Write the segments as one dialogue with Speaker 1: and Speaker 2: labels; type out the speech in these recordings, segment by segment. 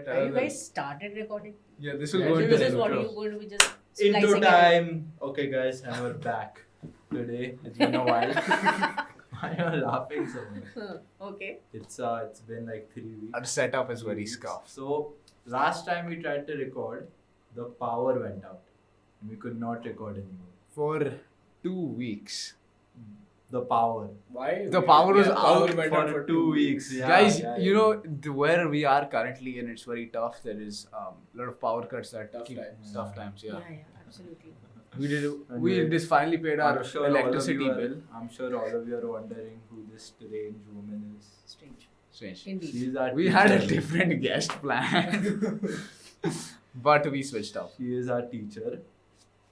Speaker 1: Have you guys started recording?
Speaker 2: Yeah, this will
Speaker 3: Yeah,
Speaker 2: go
Speaker 3: this
Speaker 2: into
Speaker 1: This
Speaker 2: the
Speaker 1: is what
Speaker 2: intro.
Speaker 1: you're going to be just
Speaker 3: Into
Speaker 1: splicing
Speaker 3: time. Okay, guys, and we're back today. It's been a while. Why are you laughing so much?
Speaker 1: Okay.
Speaker 3: It's been like 3 weeks.
Speaker 2: Our setup is
Speaker 3: 3
Speaker 2: very
Speaker 3: weeks.
Speaker 2: scuffed.
Speaker 3: So last time we tried to record, the power went out. We could not record anymore.
Speaker 2: For 2 weeks.
Speaker 3: The power.
Speaker 4: Why?
Speaker 2: The power was out
Speaker 4: went out
Speaker 3: For 2 weeks. Yeah,
Speaker 2: Guys,
Speaker 3: yeah,
Speaker 2: you
Speaker 3: yeah.
Speaker 2: know where we are currently and it's very tough. There is a lot of power cuts that
Speaker 4: Tough
Speaker 2: keep
Speaker 4: times.
Speaker 2: tough times. Yeah.
Speaker 1: Absolutely.
Speaker 2: We just finally paid our
Speaker 3: I'm sure all of
Speaker 2: electricity
Speaker 3: you are-
Speaker 2: bill.
Speaker 3: I'm sure all of you are wondering who this strange woman is.
Speaker 1: Strange.
Speaker 2: Strange.
Speaker 1: Indeed.
Speaker 3: She's our
Speaker 2: We had a
Speaker 3: teacher.
Speaker 2: different guest plan, but we switched up.
Speaker 3: She is our teacher.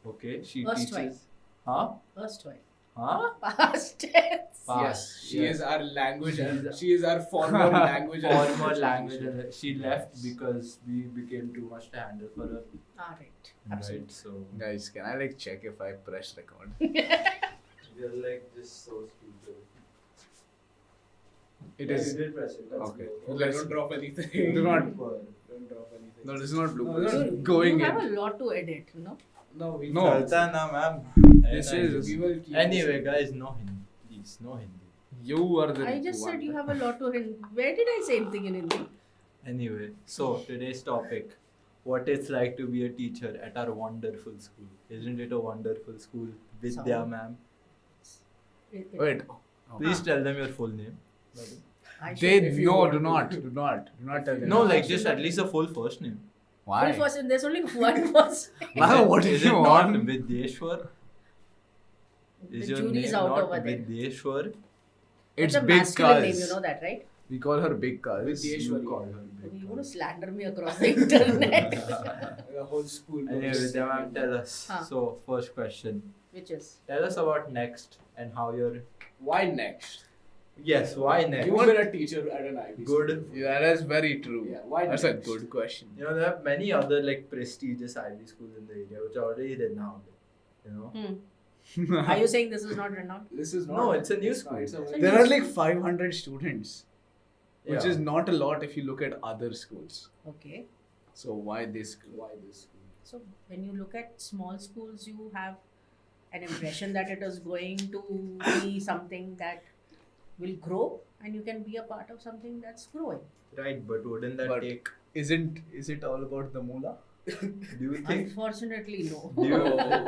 Speaker 3: Okay, she
Speaker 1: First
Speaker 3: teaches.
Speaker 1: wife.
Speaker 3: Huh?
Speaker 1: First wife.
Speaker 3: Huh?
Speaker 1: Past tense.
Speaker 3: Past,
Speaker 4: Yes, she
Speaker 3: yes.
Speaker 4: is our language.
Speaker 3: She's-
Speaker 4: She is our former language.
Speaker 3: Former language. She left because we became too much to handle for her.
Speaker 1: Right. Absolutely.
Speaker 3: Right. So
Speaker 2: Guys, can I check if I press record?
Speaker 3: we're like just so stupid.
Speaker 2: It
Speaker 3: Yeah,
Speaker 2: is.
Speaker 3: you did press it. That's
Speaker 2: Okay.
Speaker 3: good.
Speaker 4: Okay, don't drop anything.
Speaker 2: Do not.
Speaker 4: Don't drop anything.
Speaker 2: No, this is not
Speaker 4: No,
Speaker 2: bloopers.
Speaker 4: no,
Speaker 1: You,
Speaker 2: Going
Speaker 1: you have
Speaker 2: in.
Speaker 1: a lot to edit, you know?
Speaker 4: No, we
Speaker 2: No.
Speaker 3: Chalta na, ma'am.
Speaker 2: This
Speaker 3: And I
Speaker 2: is-
Speaker 3: just-
Speaker 4: We will keep
Speaker 3: Anyway,
Speaker 4: this.
Speaker 3: guys, no Hindi. Please, no Hindi.
Speaker 2: You are the.
Speaker 1: I just
Speaker 2: one.
Speaker 1: said you have a lot to Where did I say anything in Hindi?
Speaker 3: Anyway, so today's topic: what it's like to be a teacher at our wonderful school. Isn't it a wonderful school, Vidya,
Speaker 1: So-
Speaker 3: ma'am?
Speaker 2: Wait.
Speaker 3: Please tell them your full name.
Speaker 1: I should-
Speaker 2: They
Speaker 4: If you
Speaker 2: no,
Speaker 4: want
Speaker 2: do
Speaker 4: to.
Speaker 2: not, do not, do not tell them.
Speaker 3: No, like just at least a full first name.
Speaker 2: Why?
Speaker 1: Full first name, there's only one first name.
Speaker 2: Wow, what
Speaker 3: is
Speaker 2: do
Speaker 3: it
Speaker 2: you
Speaker 3: not
Speaker 2: want?
Speaker 3: Vidyeshwar?
Speaker 1: The
Speaker 3: Is your
Speaker 1: jury's
Speaker 3: name
Speaker 1: out
Speaker 3: not
Speaker 1: over there.
Speaker 3: Vidyeshwar?
Speaker 2: It's
Speaker 1: a
Speaker 2: big
Speaker 1: masculine name,
Speaker 2: cuz.
Speaker 1: you know that, right?
Speaker 2: We call her big cuz.
Speaker 4: Vidyeshwar.
Speaker 3: You call her big
Speaker 1: You want to
Speaker 3: cuz.
Speaker 1: slander me across the internet.
Speaker 4: The whole school.
Speaker 3: Anyway,
Speaker 4: knows.
Speaker 3: Vidya, ma'am, tell us.
Speaker 1: Huh.
Speaker 3: So, first question.
Speaker 1: Which is?
Speaker 3: Tell us about Next and how you're.
Speaker 4: Why next?
Speaker 3: Yes, why Next?
Speaker 4: You've been a teacher at an IB
Speaker 3: Good.
Speaker 4: school.
Speaker 2: Yeah, that's very true.
Speaker 4: Yeah, why
Speaker 2: That's
Speaker 4: next?
Speaker 2: a good question.
Speaker 3: You know, there are many other like prestigious Ivy schools in the area which are already renowned. You know?
Speaker 1: Are you saying this is not renowned?
Speaker 4: This is not.
Speaker 3: No, it's a new
Speaker 4: not,
Speaker 3: school.
Speaker 4: it's a-
Speaker 2: There are like 500 students, which
Speaker 3: Yeah.
Speaker 2: is not a lot if you look at other schools.
Speaker 1: Okay.
Speaker 2: So why this school?
Speaker 4: Why this school?
Speaker 1: So when you look at small schools, you have an impression that it is going to be something that will grow and you can be a part of something that's growing.
Speaker 3: Right, but wouldn't that
Speaker 2: But-
Speaker 3: take.
Speaker 2: Is it all about the moolah?
Speaker 3: Do you think.
Speaker 1: Unfortunately, no.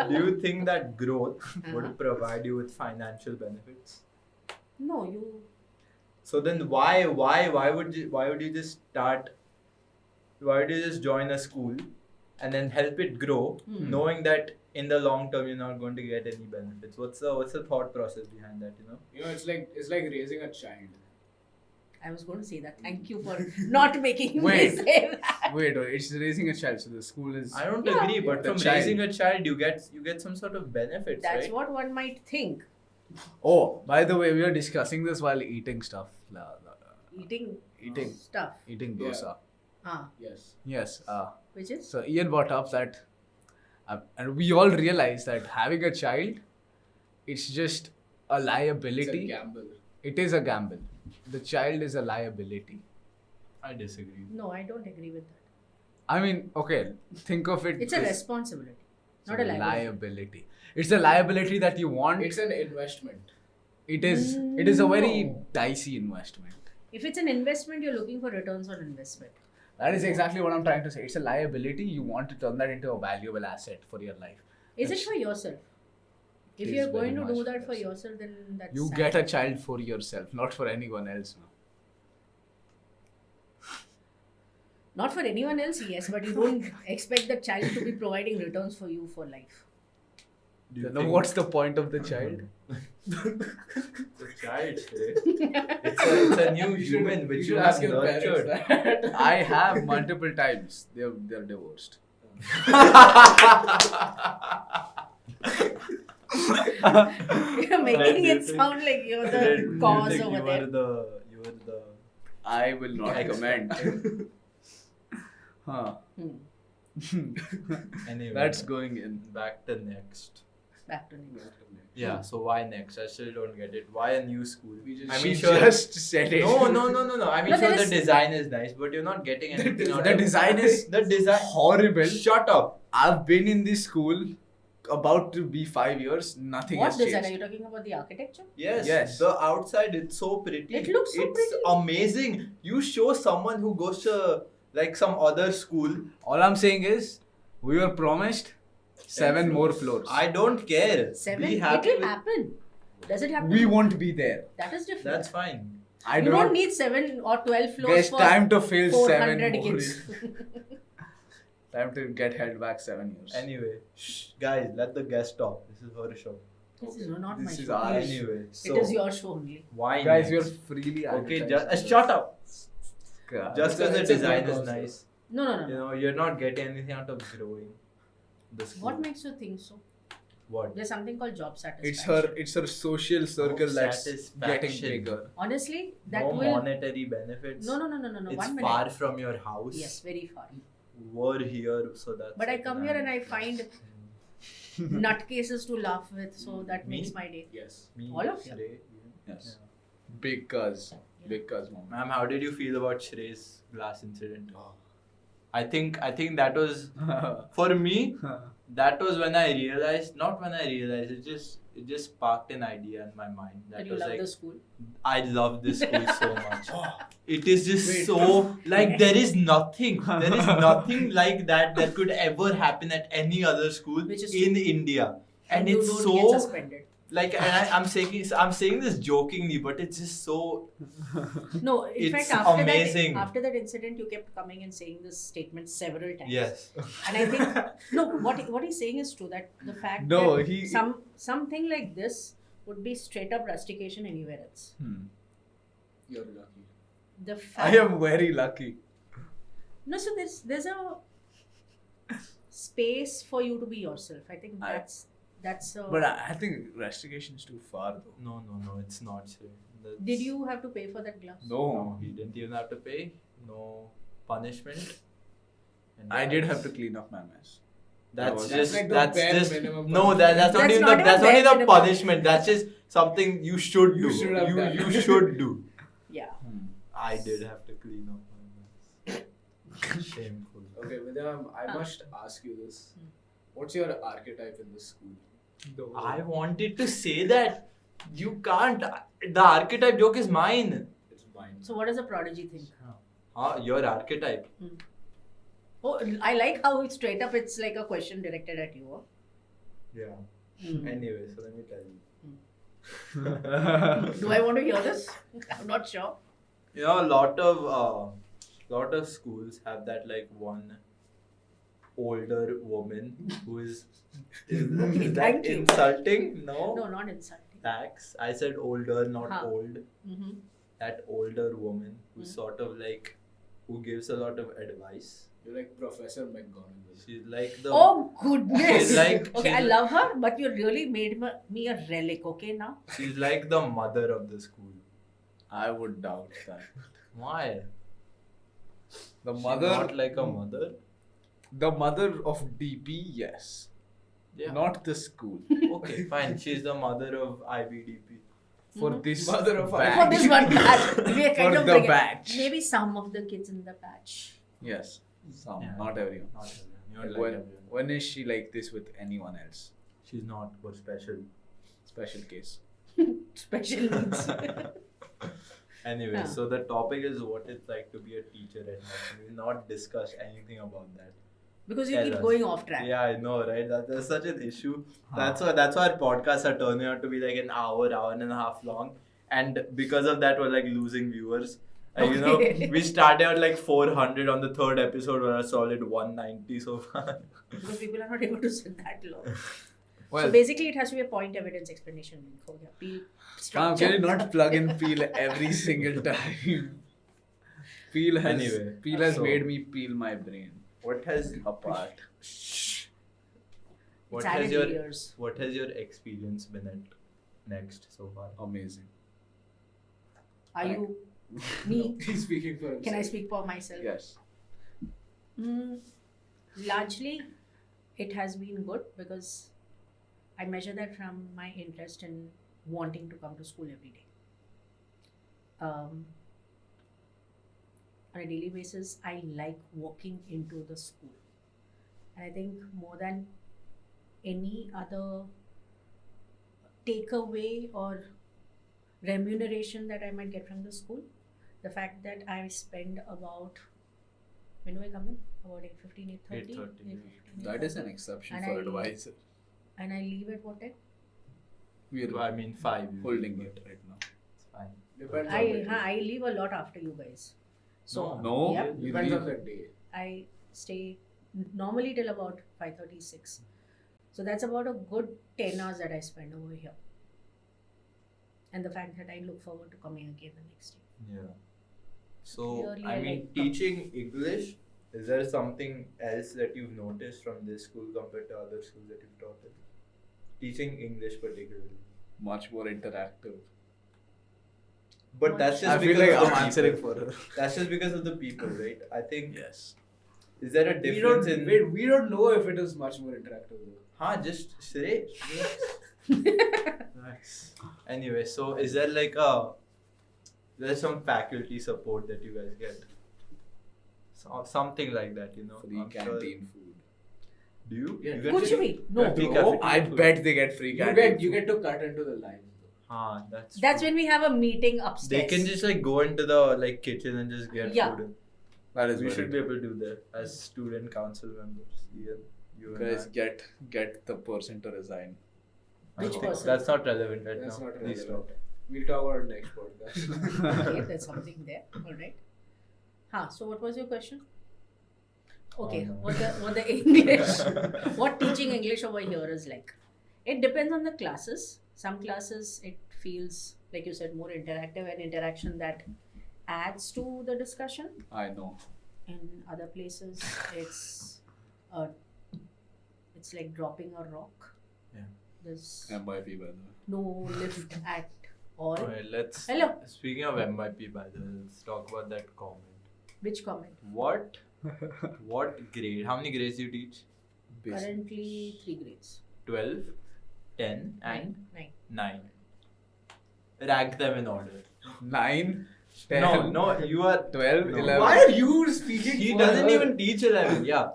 Speaker 3: Do you think that growth
Speaker 1: Uh-huh.
Speaker 3: would provide you with financial benefits?
Speaker 1: No, you.
Speaker 3: So then why would you just start, why would you just join a school and then help it grow,
Speaker 1: Hmm.
Speaker 3: knowing that in the long term you're not going to get any benefits? What's the thought process behind that, you know?
Speaker 4: You know, it's like raising a child.
Speaker 1: I was going to say that. Thank you for not making me
Speaker 2: Wait.
Speaker 1: say that.
Speaker 2: Wait, it's raising a child, so the school is.
Speaker 3: I don't
Speaker 1: Yeah.
Speaker 3: agree, but
Speaker 2: The
Speaker 3: from
Speaker 2: child.
Speaker 3: raising a child you get some sort of benefits,
Speaker 1: That's
Speaker 3: right?
Speaker 1: what one might think.
Speaker 2: Oh, by the way, we are discussing this while eating stuff.
Speaker 1: Eating
Speaker 2: Eating
Speaker 1: stuff.
Speaker 2: eating
Speaker 4: Yeah.
Speaker 2: dosa.
Speaker 1: Ah,
Speaker 4: Yes.
Speaker 2: Yes.
Speaker 1: which is?
Speaker 2: So Ian brought up that, and we all realize that having a child, it's just a
Speaker 4: It's a
Speaker 2: liability.
Speaker 4: gamble.
Speaker 2: It is a gamble. The child is a liability.
Speaker 3: I disagree.
Speaker 1: No, I don't agree with that.
Speaker 2: I mean, okay, think of it.
Speaker 1: It's a
Speaker 2: this-
Speaker 1: responsibility,
Speaker 2: it's
Speaker 1: not a liability.
Speaker 2: It's a liability that you want.
Speaker 4: It's an investment.
Speaker 2: It is a very
Speaker 1: No.
Speaker 2: dicey investment.
Speaker 1: If it's an investment, you're looking for returns on investment.
Speaker 2: That is exactly what I'm trying to say. It's a liability. You want to turn that into a valuable asset for your life.
Speaker 1: Is it
Speaker 2: Yes.
Speaker 1: for yourself? If
Speaker 2: It
Speaker 1: you're
Speaker 2: is
Speaker 1: going
Speaker 2: very
Speaker 1: to do
Speaker 2: much
Speaker 1: that for
Speaker 2: for
Speaker 1: yourself, then that's
Speaker 2: You
Speaker 1: sad.
Speaker 2: get a child for yourself, not for anyone else. No.
Speaker 1: Not for anyone else, yes, but you don't expect the child to be providing returns for you for life.
Speaker 3: Do you
Speaker 2: Then
Speaker 3: think-
Speaker 2: what's the point of the child?
Speaker 3: The child, it's a new
Speaker 4: You should-
Speaker 3: human which
Speaker 4: you
Speaker 3: you
Speaker 4: should
Speaker 3: have
Speaker 4: ask your
Speaker 3: nurtured.
Speaker 4: parents that.
Speaker 2: I have multiple times. They're divorced.
Speaker 1: You're making
Speaker 3: Right, you
Speaker 1: it
Speaker 3: think-
Speaker 1: sound like you're
Speaker 3: Do you
Speaker 1: the cause
Speaker 3: think
Speaker 1: over
Speaker 3: you
Speaker 1: there.
Speaker 3: were the
Speaker 2: I will not
Speaker 3: Ex-
Speaker 2: comment. Huh.
Speaker 1: Hmm.
Speaker 3: Anyway,
Speaker 2: That's going in.
Speaker 3: back to Next.
Speaker 1: Back to next.
Speaker 3: Yeah. So why next? I still don't get it. Why a new school?
Speaker 4: We just-
Speaker 3: I
Speaker 2: She
Speaker 3: mean, sure.
Speaker 2: just said it.
Speaker 3: No. I mean,
Speaker 1: But
Speaker 3: sure,
Speaker 1: there
Speaker 3: the
Speaker 1: is-
Speaker 3: design is nice, but you're not getting anything out
Speaker 2: The
Speaker 3: of it.
Speaker 2: design is
Speaker 3: The design.
Speaker 2: horrible.
Speaker 3: Shut up.
Speaker 2: I've been in this school about to be 5 years. Nothing
Speaker 1: What
Speaker 2: has
Speaker 1: design? Are
Speaker 2: changed.
Speaker 1: you talking about the architecture?
Speaker 3: Yes.
Speaker 2: Yes.
Speaker 3: The outside, it's so pretty.
Speaker 1: It looks so
Speaker 3: it's
Speaker 1: pretty.
Speaker 3: amazing. You show someone who goes to like some other school.
Speaker 2: All I'm saying is, we were promised 7 more floors.
Speaker 3: I don't care.
Speaker 1: 7?
Speaker 3: Be
Speaker 1: It
Speaker 3: happy
Speaker 1: will
Speaker 3: with-
Speaker 1: happen. Does it happen?
Speaker 2: We won't be there.
Speaker 1: That is different.
Speaker 3: That's fine.
Speaker 2: I
Speaker 1: you
Speaker 2: do
Speaker 1: don't
Speaker 2: not.
Speaker 1: need 7 or 12 floors
Speaker 2: There's
Speaker 1: for
Speaker 2: time to fill 7
Speaker 1: 400
Speaker 2: more.
Speaker 1: kids.
Speaker 2: Time to get held back 7 years.
Speaker 3: Anyway, guys, let the guest talk. This is her show.
Speaker 1: This is not
Speaker 2: This
Speaker 1: my
Speaker 2: is
Speaker 1: show.
Speaker 2: our
Speaker 3: Anyway, so
Speaker 1: It is your show only.
Speaker 3: why
Speaker 2: Guys,
Speaker 3: next?
Speaker 2: we are freely
Speaker 3: Okay,
Speaker 2: advertised.
Speaker 3: just shut up.
Speaker 2: God.
Speaker 3: Just because the
Speaker 4: It's a
Speaker 3: design
Speaker 4: good
Speaker 3: is
Speaker 4: cause,
Speaker 3: nice,
Speaker 1: No.
Speaker 3: you know, you're not getting anything out of growing the school.
Speaker 1: What makes you think so?
Speaker 3: What?
Speaker 1: There's something called job satisfaction.
Speaker 2: It's her social circle that's getting
Speaker 3: satisfaction.
Speaker 2: bigger.
Speaker 1: Honestly, that
Speaker 3: No
Speaker 1: will.
Speaker 3: monetary benefits.
Speaker 1: No.
Speaker 3: It's
Speaker 1: 1 minute.
Speaker 3: far from your house.
Speaker 1: Yes, very far.
Speaker 3: We're here, so that's.
Speaker 1: But I
Speaker 3: like
Speaker 1: come
Speaker 3: an
Speaker 1: here and I
Speaker 3: advantage.
Speaker 1: find nutcases to laugh with, so that
Speaker 3: Me?
Speaker 1: makes my day.
Speaker 4: Yes.
Speaker 3: Me,
Speaker 1: all of you.
Speaker 3: Shrey,
Speaker 2: Yes. Big cuz. Big cuz mom.
Speaker 3: Ma'am, how did you feel about Shrey's glass incident? I think that was for me. That was when I realized. Not when I realized. It just sparked an idea in my mind. That
Speaker 1: That you
Speaker 3: was
Speaker 1: love
Speaker 3: like,
Speaker 1: the school.
Speaker 3: I love this school so much. It is just so like there is nothing like that could ever happen at any other school
Speaker 1: Which is
Speaker 3: in India, and
Speaker 1: you
Speaker 3: it's
Speaker 1: don't
Speaker 3: so
Speaker 1: get suspended.
Speaker 3: like, and I'm saying this jokingly, but it's just so
Speaker 1: No, in
Speaker 3: It's
Speaker 1: fact,
Speaker 3: amazing.
Speaker 1: after that incident, you kept coming and saying this statement several times.
Speaker 3: yes.
Speaker 1: And I think no, what he's saying is true. That the fact
Speaker 2: No,
Speaker 1: that
Speaker 2: he-
Speaker 1: something like this would be straight up rustication anywhere else.
Speaker 4: You're lucky.
Speaker 1: The fact
Speaker 2: I am very lucky.
Speaker 1: no, so there's a space for you to be yourself. I think that's.
Speaker 2: But I think rustication is too far though.
Speaker 3: No, it's not. Shrey. That's-
Speaker 1: Did you have to pay for that glass?
Speaker 3: No, he didn't even have to pay. No punishment. And
Speaker 2: I did have to clean up my mess.
Speaker 3: That's
Speaker 2: That's
Speaker 3: just
Speaker 4: like the
Speaker 3: that's
Speaker 4: bare
Speaker 3: just
Speaker 4: minimum
Speaker 3: no. That's not
Speaker 1: That's
Speaker 3: even
Speaker 1: not
Speaker 3: the, that's
Speaker 1: even
Speaker 3: only
Speaker 1: bare
Speaker 3: the
Speaker 1: minimum.
Speaker 3: punishment. That's just something you should do.
Speaker 4: You should have done.
Speaker 3: you should do.
Speaker 1: Yeah.
Speaker 3: I did have to clean up my mess. Shameful.
Speaker 4: Okay, Vidya, I must ask you this. What's your archetype in this school?
Speaker 3: I wanted to say that you can't. The archetype joke is mine.
Speaker 4: It's mine.
Speaker 1: So what does a prodigy think?
Speaker 3: Your archetype.
Speaker 1: Oh, I like how it's straight up. It's like a question directed at you. Huh?
Speaker 3: Yeah.
Speaker 1: Hmm.
Speaker 3: Anyway, so let me tell you.
Speaker 1: Do I want to hear this? I'm not sure.
Speaker 3: You know, a lot of schools have that like one older woman who is
Speaker 1: Okay,
Speaker 3: is that
Speaker 1: thank you.
Speaker 3: insulting? No.
Speaker 1: No, not insulting.
Speaker 3: Thanks. I said older, not
Speaker 1: Huh.
Speaker 3: old.
Speaker 1: Mm-hmm.
Speaker 3: That older woman who's
Speaker 1: Mhm.
Speaker 3: sort of like who gives a lot of advice.
Speaker 4: You're like Professor McGonagall.
Speaker 3: She's like the
Speaker 1: Oh goodness!
Speaker 3: She's like-
Speaker 1: okay, I
Speaker 3: she's-
Speaker 1: love her, but you really made me a relic. Okay, now
Speaker 3: she's like the mother of the school.
Speaker 2: I would doubt that.
Speaker 3: Why?
Speaker 2: The
Speaker 3: She's
Speaker 2: mother,
Speaker 3: not like a mother.
Speaker 2: the mother of DP, yes.
Speaker 3: Yeah.
Speaker 2: Not the school.
Speaker 3: Okay, fine. She's the mother of IBDP.
Speaker 2: For
Speaker 1: Mhm.
Speaker 2: this
Speaker 4: Mother of
Speaker 2: batch.
Speaker 1: for this one batch, we are kind
Speaker 2: For
Speaker 1: of
Speaker 2: the
Speaker 1: bringing-
Speaker 2: batch.
Speaker 1: Maybe some of the kids in the batch.
Speaker 2: Yes. Some,
Speaker 3: Yeah.
Speaker 2: not everyone.
Speaker 3: Not everyone. You're
Speaker 2: Like
Speaker 3: like
Speaker 2: when,
Speaker 3: everyone.
Speaker 2: when is she like this with anyone else?
Speaker 3: She's not. We're special.
Speaker 2: Special case.
Speaker 1: Special needs.
Speaker 3: Anyway,
Speaker 1: Yeah.
Speaker 3: so the topic is what it's like to be a teacher at night. We will not discuss anything about that.
Speaker 1: Because you
Speaker 3: Tell
Speaker 1: keep
Speaker 3: us.
Speaker 1: going off track.
Speaker 3: Yeah, I know, right? That's such an issue. That's why our podcasts are turning out to be like an hour and a half long, and because of that, we're like losing viewers. Like, you
Speaker 1: Okay.
Speaker 3: know, we started at like 400 on the third episode. We're a solid 190 so far.
Speaker 1: Because people are not able to sit that long.
Speaker 2: Well,
Speaker 1: So basically, it has to be a point evidence explanation. Link. हो गया. Peel
Speaker 2: ma'am,
Speaker 1: structure.
Speaker 2: can you not plug in Peel every single time? Peel has,
Speaker 3: Anyway,
Speaker 2: Peel has
Speaker 3: so-
Speaker 2: made me peel my brain
Speaker 3: What has
Speaker 2: apart.
Speaker 1: It's
Speaker 3: what
Speaker 1: added
Speaker 3: has your
Speaker 1: layers.
Speaker 3: what has your experience been at Next so far?
Speaker 2: Amazing.
Speaker 1: Are you me?
Speaker 4: He's speaking for himself.
Speaker 1: Can I speak for myself?
Speaker 2: Yes.
Speaker 1: Largely, it has been good because I measure that from my interest in wanting to come to school every day. On a daily basis, I like walking into the school. And I think more than any other takeaway or remuneration that I might get from the school, the fact that I spend about, when do I come in? About 8:15, 8:30?
Speaker 3: 8:30.
Speaker 4: That is an exception
Speaker 1: And
Speaker 4: for
Speaker 1: I-
Speaker 4: advisor.
Speaker 1: And I leave at what time?
Speaker 4: We're
Speaker 3: I mean 5.
Speaker 4: holding it right now.
Speaker 3: It's fine.
Speaker 4: Depends
Speaker 1: I,
Speaker 4: on the day.
Speaker 1: I leave a lot after you guys. So,
Speaker 4: No,
Speaker 1: yep,
Speaker 4: you depends on the day.
Speaker 1: I stay normally till about 5:36. So that's about a good 10 hours that I spend over here. And the fact that I look forward to coming again the next day.
Speaker 3: Yeah. So,
Speaker 1: Clearly,
Speaker 3: I
Speaker 1: I
Speaker 3: mean,
Speaker 1: like
Speaker 3: teaching English, is there something else that you've noticed from this school compared to other schools that you've taught in? Teaching English particularly.
Speaker 4: Much more interactive.
Speaker 3: But that's just
Speaker 4: I feel
Speaker 3: because
Speaker 4: like
Speaker 3: of
Speaker 4: I'm
Speaker 3: the
Speaker 4: answering
Speaker 3: people.
Speaker 4: for her.
Speaker 3: That's just because of the people, right? I think.
Speaker 4: Yes.
Speaker 3: Is there a
Speaker 4: We don't,
Speaker 3: difference in?
Speaker 4: wait, we don't know if it is much more interactive though.
Speaker 3: Huh? Just say. Nice. Anyway, so is there like there's some faculty support that you guys get? So, something like that, you know.
Speaker 4: Free
Speaker 3: I'm sure-
Speaker 4: canteen food.
Speaker 3: Do you?
Speaker 4: Yeah.
Speaker 3: You get
Speaker 1: Kuch
Speaker 3: free-
Speaker 1: bhi. No.
Speaker 3: free
Speaker 4: No,
Speaker 3: cafeteria
Speaker 4: I
Speaker 3: food?
Speaker 4: bet they get free
Speaker 5: You
Speaker 4: canteen.
Speaker 5: get to cut into the lines.
Speaker 3: Ah, that's.
Speaker 1: That's
Speaker 3: true.
Speaker 1: when we have a meeting
Speaker 3: They
Speaker 1: upstairs.
Speaker 3: can just like go into the like kitchen and just get
Speaker 1: Yeah.
Speaker 3: food. In.
Speaker 4: That is
Speaker 3: We
Speaker 4: very
Speaker 3: should be
Speaker 4: true.
Speaker 3: able to do that as student council members. Ian, you and
Speaker 4: Guys,
Speaker 3: I.
Speaker 4: get the person to resign.
Speaker 1: Which
Speaker 3: Okay,
Speaker 1: person?
Speaker 3: That's not relevant right
Speaker 5: That's
Speaker 3: now.
Speaker 5: not
Speaker 3: Please
Speaker 5: relevant.
Speaker 3: stop.
Speaker 5: We'll talk about it next podcast.
Speaker 1: Okay, there's something there. All right. So what was your question? Okay,
Speaker 3: no.
Speaker 1: what the English, what teaching English over here is like. It depends on the classes. Some classes it feels like you said more interactive and interaction that adds to the discussion.
Speaker 4: I know.
Speaker 1: In other places, it's like dropping a rock.
Speaker 3: Yeah.
Speaker 1: There's
Speaker 4: MYP by the way.
Speaker 1: no lift at all.
Speaker 3: Alright, let's.
Speaker 1: Hello.
Speaker 3: Speaking of MIP, by the way, let's talk about that comment.
Speaker 1: Which comment?
Speaker 3: What grade? How many grades do you teach?
Speaker 1: Currently 3 grades.
Speaker 3: 12, 10, and
Speaker 1: 9.
Speaker 3: 9. Rank them in order.
Speaker 4: 9, 10,
Speaker 3: No, you are
Speaker 4: 12,
Speaker 3: No.
Speaker 4: 11.
Speaker 5: Why are you speaking?
Speaker 3: He
Speaker 5: for
Speaker 3: doesn't
Speaker 5: her?
Speaker 3: even teach 11. Yeah.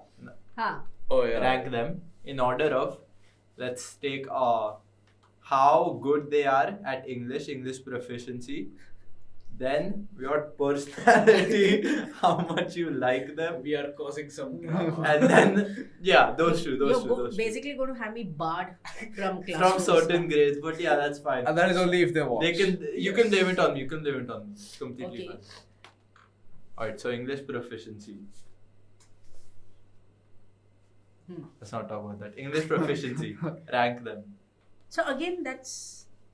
Speaker 1: Ha.
Speaker 4: Oh yeah.
Speaker 3: Rank them in order of, let's take how good they are at English proficiency, then your personality, how much you like them,
Speaker 5: We are causing some drama.
Speaker 3: and then those two.
Speaker 1: Basically going to have me barred from class.
Speaker 3: From certain grades, but yeah, that's fine.
Speaker 4: And that is only if they watch.
Speaker 3: You can blame it on me. You can blame it on me. It's completely
Speaker 1: Okay.
Speaker 3: fine. Alright, so English proficiency. Let's not talk about that. English proficiency. Rank them.
Speaker 1: So again,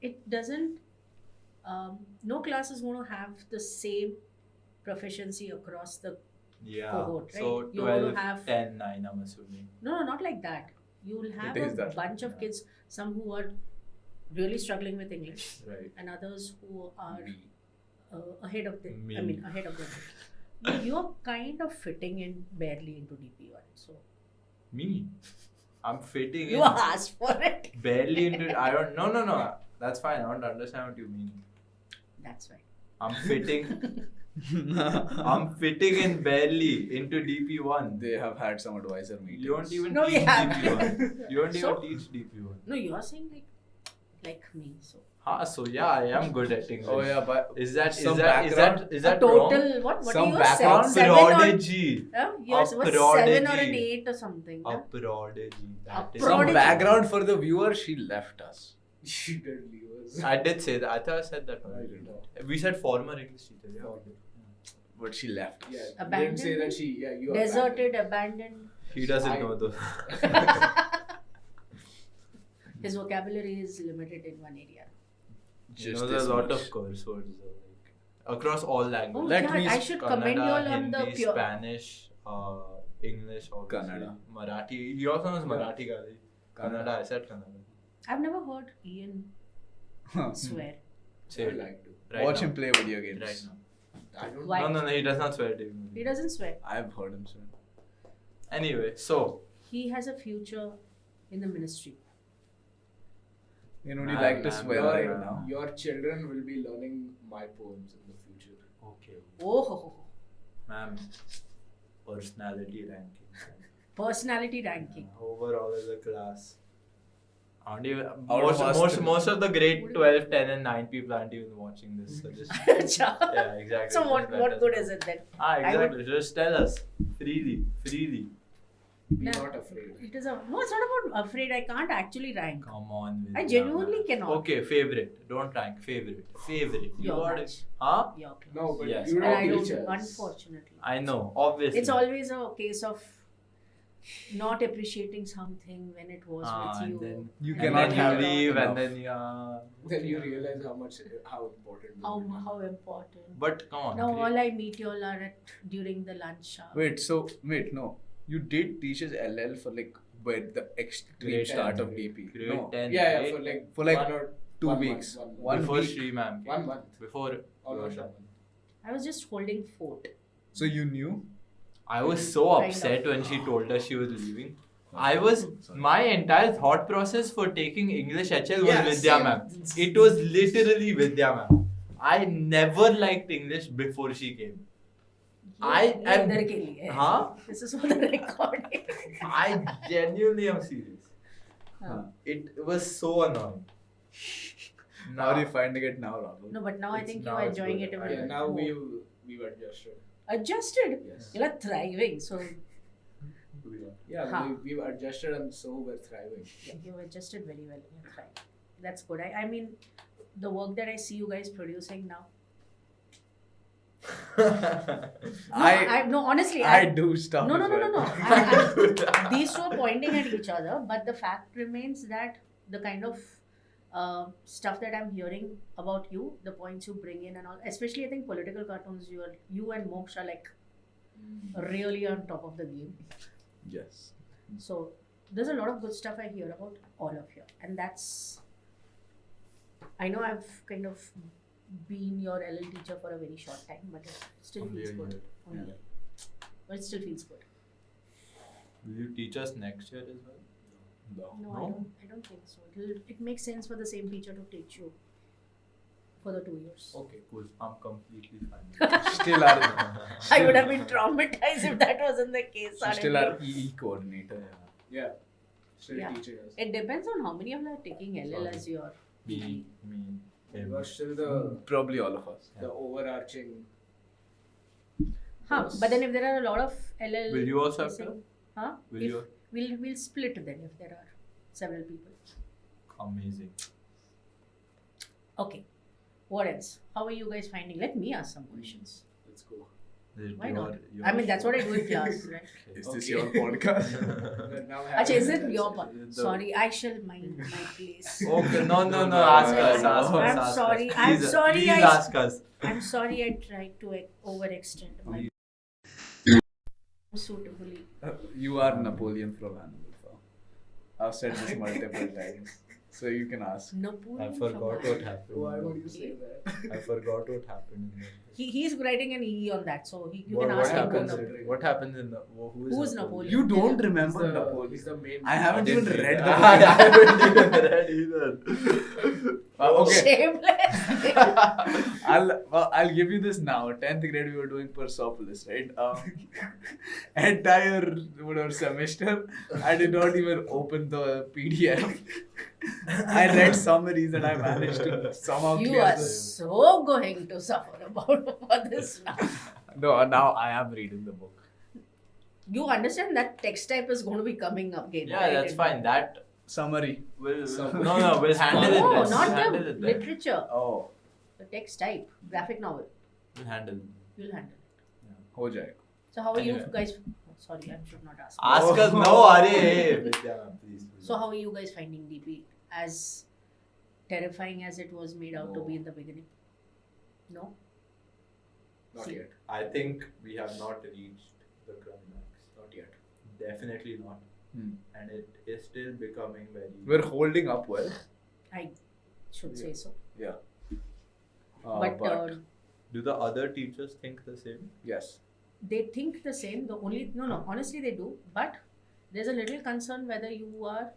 Speaker 1: it doesn't. No class is going to have the same proficiency across the.
Speaker 3: Yeah.
Speaker 1: Cohort, right?
Speaker 3: So
Speaker 1: You're going
Speaker 3: 12,
Speaker 1: to have-
Speaker 3: 10, 9, I'm assuming.
Speaker 1: No, not like that. You will have
Speaker 4: is
Speaker 1: a
Speaker 4: that.
Speaker 1: bunch of kids, some who are really struggling with English,
Speaker 3: Right.
Speaker 1: and others who are
Speaker 4: Me.
Speaker 1: ahead of them.
Speaker 3: Me.
Speaker 1: I mean, ahead of them. But you're kind of fitting in barely into DP1, so
Speaker 3: Me. I'm fitting
Speaker 1: you
Speaker 3: in
Speaker 1: asked for it.
Speaker 3: barely into. I don't. No. That's fine. I don't understand what you mean.
Speaker 1: That's right.
Speaker 3: I'm fitting. I'm fitting in barely into DP1.
Speaker 4: They have had some advisor meetings.
Speaker 3: You don't even
Speaker 1: No, we
Speaker 3: teach
Speaker 1: haven't.
Speaker 3: DP1. You don't
Speaker 1: So?
Speaker 3: even teach DP1.
Speaker 1: No, you're saying like me. So
Speaker 3: So yeah, I am good at English.
Speaker 4: Oh yeah, but
Speaker 3: Is that
Speaker 4: Some
Speaker 3: is
Speaker 4: background-
Speaker 3: that
Speaker 1: a total
Speaker 3: wrong?
Speaker 1: what? What
Speaker 4: Some
Speaker 1: are you
Speaker 4: background
Speaker 1: seven or
Speaker 3: Prodigy.
Speaker 1: yours
Speaker 3: A
Speaker 1: was 7 or an
Speaker 3: prodigy.
Speaker 1: 8 or something.
Speaker 3: A
Speaker 1: huh?
Speaker 3: prodigy. That is
Speaker 4: some
Speaker 1: Prodigy.
Speaker 4: background for the viewer. She left us.
Speaker 5: She did leave us.
Speaker 3: I did say that. I thought I said that.
Speaker 5: I
Speaker 3: already.
Speaker 5: didn't.
Speaker 3: We said former English teacher. Yeah.
Speaker 4: But she left us.
Speaker 5: Yeah, you didn't
Speaker 1: Abandoned?
Speaker 5: say that she. Yeah, you
Speaker 1: Deserted, abandoned.
Speaker 3: He doesn't
Speaker 5: I-
Speaker 3: know those.
Speaker 1: His vocabulary is limited in one area.
Speaker 3: He
Speaker 4: Just
Speaker 3: knows
Speaker 4: this
Speaker 3: a lot
Speaker 4: much.
Speaker 3: of curse words like, across all languages.
Speaker 1: Oh,
Speaker 4: Let
Speaker 1: yeah,
Speaker 4: me
Speaker 1: I should commend you all on the
Speaker 3: Hindi,
Speaker 1: pure.
Speaker 3: Spanish, English, obviously.
Speaker 4: Kannada.
Speaker 3: Marathi. He also knows Marathi, guys. Kannada. I said Kannada.
Speaker 1: I've never heard Ian swear.
Speaker 3: Say
Speaker 5: I
Speaker 3: it
Speaker 5: like to.
Speaker 3: right
Speaker 4: Watch
Speaker 3: now.
Speaker 4: him play video games.
Speaker 3: Right now.
Speaker 5: I don't.
Speaker 1: Why?
Speaker 3: No, he does not swear to you.
Speaker 1: He doesn't swear.
Speaker 4: I've heard him swear.
Speaker 3: Anyway, so
Speaker 1: He has a future in the ministry.
Speaker 2: You know, you
Speaker 3: Man,
Speaker 2: like to
Speaker 3: man,
Speaker 2: swear
Speaker 3: man.
Speaker 2: right now.
Speaker 5: Your children will be learning my poems in the future.
Speaker 3: Okay.
Speaker 1: Oh,
Speaker 3: Ma'am, personality ranking.
Speaker 1: personality ranking.
Speaker 3: Overall as a class. Aren't even,
Speaker 2: Out of us three.
Speaker 3: most of the grade 12, 10 and 9 people aren't even watching this. So just
Speaker 1: Acha.
Speaker 3: yeah, exactly.
Speaker 1: So
Speaker 3: Just
Speaker 1: what
Speaker 3: let us
Speaker 1: good
Speaker 3: know.
Speaker 1: is it then?
Speaker 3: Ah,
Speaker 1: I would-
Speaker 3: exactly. Just tell us freely.
Speaker 5: Be
Speaker 1: No.
Speaker 5: not afraid.
Speaker 1: It is no, it's not about afraid. I can't actually rank.
Speaker 3: Come on.
Speaker 1: I
Speaker 3: Vidya,
Speaker 1: genuinely
Speaker 3: man.
Speaker 1: cannot.
Speaker 3: Okay, favorite. Don't rank. Favorite. You
Speaker 1: Your
Speaker 3: are
Speaker 1: batch.
Speaker 3: huh?
Speaker 1: Your class.
Speaker 5: No, but
Speaker 3: Yes.
Speaker 5: you
Speaker 1: And I
Speaker 5: don't teach
Speaker 1: don't,
Speaker 5: us.
Speaker 1: unfortunately.
Speaker 3: I know. Obviously.
Speaker 1: It's always a case of not appreciating something when it was with
Speaker 3: and
Speaker 1: you.
Speaker 3: then
Speaker 2: You
Speaker 3: and
Speaker 2: cannot
Speaker 3: then
Speaker 2: have
Speaker 3: you leave
Speaker 2: enough.
Speaker 3: and then yeah.
Speaker 5: Then you realize how important. the
Speaker 1: How,
Speaker 5: meeting
Speaker 1: how important.
Speaker 3: But come on.
Speaker 1: Now
Speaker 3: great.
Speaker 1: all I meet you all are at during the lunch hour.
Speaker 2: Wait, no. You did teach us LL for like with the extreme
Speaker 3: Grade
Speaker 2: start
Speaker 5: 10,
Speaker 2: of DP.
Speaker 3: Grade
Speaker 2: No,
Speaker 3: 10.
Speaker 5: Yeah,
Speaker 3: right?
Speaker 5: for like
Speaker 2: For like
Speaker 5: one or
Speaker 2: 2
Speaker 5: 1
Speaker 2: weeks.
Speaker 5: month, 1 month.
Speaker 2: One
Speaker 3: Before
Speaker 2: week.
Speaker 3: Shri ma'am came.
Speaker 5: 1 month.
Speaker 3: Before
Speaker 5: Almost
Speaker 3: your
Speaker 5: 1
Speaker 3: time.
Speaker 5: month.
Speaker 1: I was just holding fort.
Speaker 2: So you knew?
Speaker 3: I was so
Speaker 1: Kind
Speaker 3: upset
Speaker 1: of.
Speaker 3: when she told us she was leaving. My entire thought process for taking English HL was
Speaker 5: Yeah,
Speaker 3: Vidya
Speaker 5: same.
Speaker 3: ma'am. It was literally Vidya ma'am. I never liked English before she came. I
Speaker 1: ये
Speaker 3: am-
Speaker 1: इधर के लिए है.
Speaker 3: Huh?
Speaker 1: This is for the recording.
Speaker 3: I genuinely am serious.
Speaker 1: Huh.
Speaker 3: It was so annoying.
Speaker 2: How are you finding it now, Rahul?
Speaker 1: No, but now I
Speaker 3: It's-
Speaker 1: think
Speaker 3: now
Speaker 1: you're
Speaker 3: it's
Speaker 1: enjoying
Speaker 3: good.
Speaker 1: it a bit
Speaker 5: Yeah, now
Speaker 1: more.
Speaker 5: we've adjusted.
Speaker 1: Adjusted.
Speaker 5: Yes.
Speaker 1: You're like thriving. So
Speaker 5: Yeah,
Speaker 1: Huh.
Speaker 5: we've adjusted and so we're thriving.
Speaker 1: yeah, you've adjusted very well. You're thriving. That's good. I mean, the work that I see you guys producing now. No, honestly,
Speaker 2: I do stuff.
Speaker 1: No,
Speaker 2: as
Speaker 1: no, no, no,
Speaker 2: well.
Speaker 1: no. These two are pointing at each other, but the fact remains that the kind of stuff that I'm hearing about you, the points you bring in, and all, especially I think political cartoons, you and Moksha like really on top of the game.
Speaker 2: Yes.
Speaker 1: So there's a lot of good stuff I hear about all of you, and that's. I know I've kind of been your LL teacher for a very short time, but it still
Speaker 3: Only
Speaker 1: feels
Speaker 3: a
Speaker 1: good.
Speaker 3: year.
Speaker 1: Only a year. But it still feels good.
Speaker 3: Will you teach us next year as well?
Speaker 1: No,
Speaker 3: No?
Speaker 1: I don't think so. It makes sense for the same teacher to teach you for the 2 years.
Speaker 3: Okay, cool. I'm completely fine.
Speaker 2: Still our
Speaker 1: I would have been traumatized if that wasn't the case.
Speaker 2: still our
Speaker 1: suddenly.
Speaker 2: EE coordinator.
Speaker 5: Yeah. Still
Speaker 1: Yeah.
Speaker 5: teaching us.
Speaker 1: It depends on how many of you are taking LL
Speaker 3: Sorry.
Speaker 1: as your.
Speaker 3: Me,
Speaker 5: You are still
Speaker 2: Probably all of us.
Speaker 5: the overarching.
Speaker 1: Huh.
Speaker 5: boss.
Speaker 1: But then if there are a lot of LL.
Speaker 3: Will you also have
Speaker 1: missing-
Speaker 3: to?
Speaker 1: Huh?
Speaker 3: Will
Speaker 1: If-
Speaker 3: you?
Speaker 1: We'll split then if there are several people.
Speaker 3: Amazing.
Speaker 1: Okay. What else? How are you guys finding? Let me ask some questions.
Speaker 5: Let's go.
Speaker 3: Is it
Speaker 1: Why
Speaker 3: your-
Speaker 1: not?
Speaker 3: your
Speaker 1: I mean, that's what I
Speaker 3: show?
Speaker 1: do in class, right?
Speaker 2: Is this
Speaker 5: Okay.
Speaker 2: your podcast?
Speaker 5: But now
Speaker 1: Actually, is it
Speaker 5: having-
Speaker 1: your part?
Speaker 3: The-
Speaker 1: Sorry, I shall mind my place.
Speaker 3: Okay, no,
Speaker 2: No,
Speaker 3: ask
Speaker 2: no,
Speaker 3: us,
Speaker 2: no.
Speaker 3: ask us.
Speaker 1: I'm
Speaker 3: ask
Speaker 1: sorry,
Speaker 3: us.
Speaker 1: I'm
Speaker 3: Please,
Speaker 1: sorry,
Speaker 3: Please
Speaker 1: I-
Speaker 3: ask us.
Speaker 1: I'm sorry I tried to overextend my suitably.
Speaker 2: You are Napoleon from Animal Farm. I've said this multiple times. So you can ask.
Speaker 1: Napoleon
Speaker 3: I forgot
Speaker 1: from
Speaker 3: what
Speaker 1: Ireland.
Speaker 3: happened.
Speaker 5: Why would you say that?
Speaker 3: I forgot what happened. In
Speaker 1: He's writing an E on that, so you
Speaker 3: what,
Speaker 1: can
Speaker 3: what
Speaker 1: ask him.
Speaker 3: happens?
Speaker 5: Napoleon.
Speaker 3: What happens in the? Who is
Speaker 1: Who's
Speaker 3: Napoleon?
Speaker 2: You don't
Speaker 5: He's
Speaker 2: remember
Speaker 5: the,
Speaker 2: Napoleon.
Speaker 5: he's the main.
Speaker 2: I haven't even read the
Speaker 3: I
Speaker 2: book.
Speaker 3: haven't even read either.
Speaker 2: Okay.
Speaker 1: Shameless.
Speaker 2: I'll give you this now. 10th grade we were doing Persepolis, right? Entire whatever semester, I did not even open the PDF. I read summaries and I managed to somehow
Speaker 1: You
Speaker 2: clear
Speaker 1: are
Speaker 2: this.
Speaker 1: so going to suffer about for this now.
Speaker 2: No, now I am reading the book.
Speaker 1: You understand that text type is going to be coming up again.
Speaker 3: Yeah,
Speaker 1: right?
Speaker 3: that's fine. That
Speaker 2: Summary.
Speaker 3: will.
Speaker 5: Some-
Speaker 3: No, we'll handle it.
Speaker 1: No,
Speaker 3: then.
Speaker 1: not
Speaker 3: We'll handle
Speaker 1: the
Speaker 3: it then.
Speaker 1: literature.
Speaker 2: Oh,
Speaker 1: The text type, graphic novel.
Speaker 3: We'll handle it.
Speaker 1: You'll handle.
Speaker 2: ho jayega.
Speaker 1: So how are you
Speaker 3: Anyway.
Speaker 1: guys? Sorry, I should not ask.
Speaker 3: Ask us.
Speaker 2: Oh.
Speaker 3: No, Are. Vidya, please.
Speaker 1: So how are you guys finding DP as terrifying as it was made out to be in the beginning? No.
Speaker 5: Not
Speaker 1: See.
Speaker 5: yet.
Speaker 3: I think we have not reached the climax.
Speaker 5: Not yet.
Speaker 3: Definitely not.
Speaker 2: Hmm.
Speaker 3: And it is still becoming very.
Speaker 2: We're holding up well.
Speaker 1: I should say so.
Speaker 2: But,
Speaker 1: But
Speaker 3: Do the other teachers think the same?
Speaker 2: yes.
Speaker 1: they think the same. The only no, honestly they do. But there's a little concern whether you are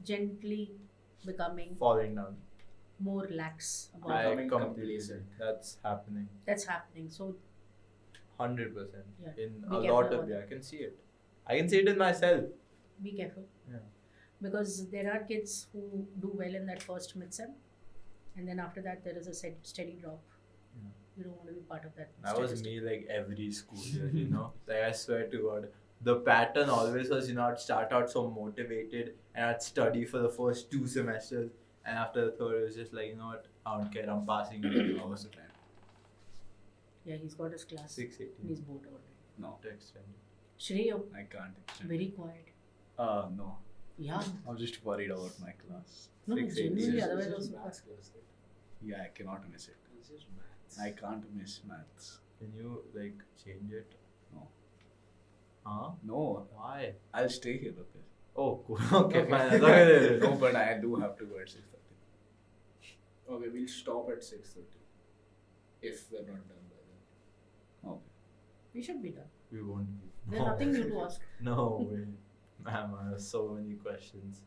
Speaker 1: gently becoming
Speaker 3: Falling down.
Speaker 1: more lax about
Speaker 3: I
Speaker 1: it.
Speaker 5: Becoming
Speaker 3: completely.
Speaker 5: complacent.
Speaker 3: That's happening.
Speaker 1: That's happening. So
Speaker 3: 100%.
Speaker 1: Yeah.
Speaker 3: In
Speaker 1: Be
Speaker 3: a
Speaker 1: careful
Speaker 3: lot
Speaker 1: about
Speaker 3: of ways.
Speaker 1: that.
Speaker 3: I can see it. I can see it in myself.
Speaker 1: be careful.
Speaker 3: Yeah.
Speaker 1: Because there are kids who do well in that first mid-sem, and then after that there is a steady drop.
Speaker 3: Yeah.
Speaker 1: You don't want to be part of that.
Speaker 3: That was
Speaker 1: statistic.
Speaker 3: me like every school year, you know. Like I swear to God, the pattern always was, you know, I'd start out so motivated and I'd study for the first 2 semesters, and after the third, it was just like, you know what, I don't care, I'm passing it.
Speaker 4: How was the time?
Speaker 1: Yeah, he's got his class
Speaker 3: 6:18.
Speaker 1: and he's bored already.
Speaker 4: No,
Speaker 3: To extend it.
Speaker 1: Shrey, you're
Speaker 4: I can't extend.
Speaker 1: very quiet.
Speaker 4: No.
Speaker 1: Yeah.
Speaker 4: I'm just worried about my class.
Speaker 1: No,
Speaker 3: 6:18.
Speaker 1: genuinely,
Speaker 5: It's
Speaker 1: otherwise
Speaker 5: just
Speaker 1: also.
Speaker 5: maths class, right?
Speaker 4: Yeah, I cannot miss it.
Speaker 5: It's just maths.
Speaker 4: I can't miss maths.
Speaker 3: Can you like change it?
Speaker 4: No.
Speaker 3: Huh?
Speaker 4: No,
Speaker 3: Why?
Speaker 4: I'll stay here, okay?
Speaker 3: Oh, cool. Okay, fine. Okay.
Speaker 4: No, but I do have to go at 6:30.
Speaker 5: Okay, we'll stop at 6:30 if we're not done by then.
Speaker 4: Okay.
Speaker 1: We should be done.
Speaker 3: We won't be.
Speaker 1: There's nothing new to ask.
Speaker 3: No way. Ma'am, I have so many questions.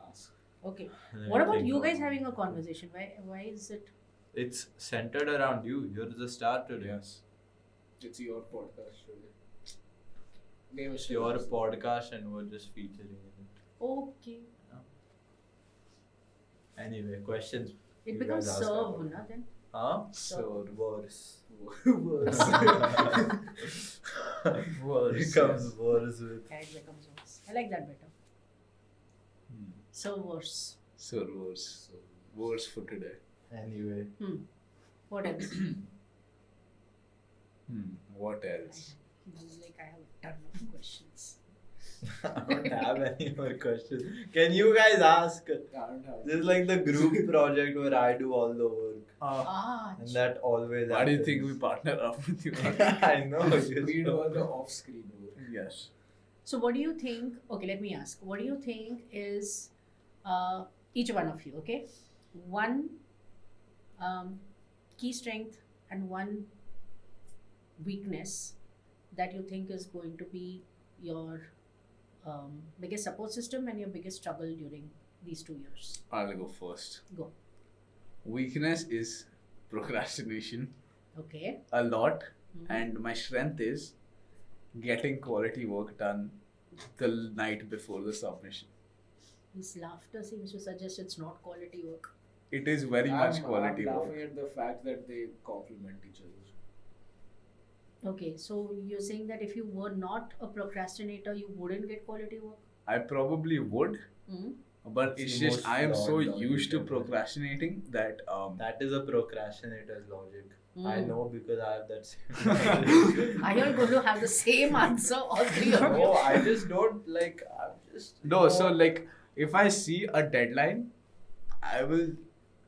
Speaker 5: Ask.
Speaker 1: Okay.
Speaker 3: Let me
Speaker 1: What about
Speaker 3: think
Speaker 1: you
Speaker 3: of
Speaker 1: guys
Speaker 3: one.
Speaker 1: having a conversation? Why is it?
Speaker 3: It's centered around you. You're the star today.
Speaker 4: Yes.
Speaker 5: It's your podcast today. Name
Speaker 3: It's
Speaker 5: is
Speaker 3: your podcast and we're just featuring in it.
Speaker 1: Okay.
Speaker 3: Anyway, questions.
Speaker 1: It
Speaker 3: You
Speaker 1: becomes
Speaker 3: guys ask
Speaker 1: serve,
Speaker 3: about-
Speaker 1: na then?
Speaker 3: Huh?
Speaker 1: So-
Speaker 3: Worse.
Speaker 5: Worse.
Speaker 4: Worse,
Speaker 3: Becomes
Speaker 4: yes.
Speaker 3: worse with.
Speaker 1: Yeah, it becomes worse. I like that better. So worse.
Speaker 4: So worse. Worse for today.
Speaker 3: Anyway.
Speaker 1: What else?
Speaker 4: What else?
Speaker 1: This is like I have a ton of questions.
Speaker 3: I don't have any more questions. Can you guys ask?
Speaker 5: I don't have.
Speaker 3: This is like the group project where I do all the work. And that always
Speaker 4: Why do you
Speaker 3: happens.
Speaker 4: think we partner up with you?
Speaker 3: I know.
Speaker 5: We do all the off-screen work.
Speaker 4: Yes.
Speaker 1: So what do you think? Okay, let me ask. What do you think is each one of you? Okay, one key strength and one weakness that you think is going to be your biggest support system and your biggest struggle during these 2 years.
Speaker 4: I'll go first.
Speaker 1: Go.
Speaker 4: Weakness is procrastination
Speaker 1: Okay.
Speaker 4: a lot,
Speaker 1: Mhm.
Speaker 4: and my strength is getting quality work done the night before the submission.
Speaker 1: This laughter seems to suggest it's not quality work.
Speaker 4: It is very much quality
Speaker 5: I'm
Speaker 4: work.
Speaker 5: laughing at the fact that they complement each other.
Speaker 1: Okay, so you're saying that if you were not a procrastinator, you wouldn't get quality work?
Speaker 4: I probably would,
Speaker 1: Hmm?
Speaker 4: but
Speaker 3: It's
Speaker 4: it's
Speaker 3: the
Speaker 4: just
Speaker 3: most
Speaker 4: I am so
Speaker 3: flawed logic
Speaker 4: used to
Speaker 3: ever.
Speaker 4: procrastinating that
Speaker 3: That is a procrastinator's logic. I
Speaker 1: Mm.
Speaker 3: know because I have that same.
Speaker 1: Are you all going to have the same answer, all three of you?
Speaker 3: No, I just don't like. I'm just.
Speaker 4: no. So like, if I see a deadline, I will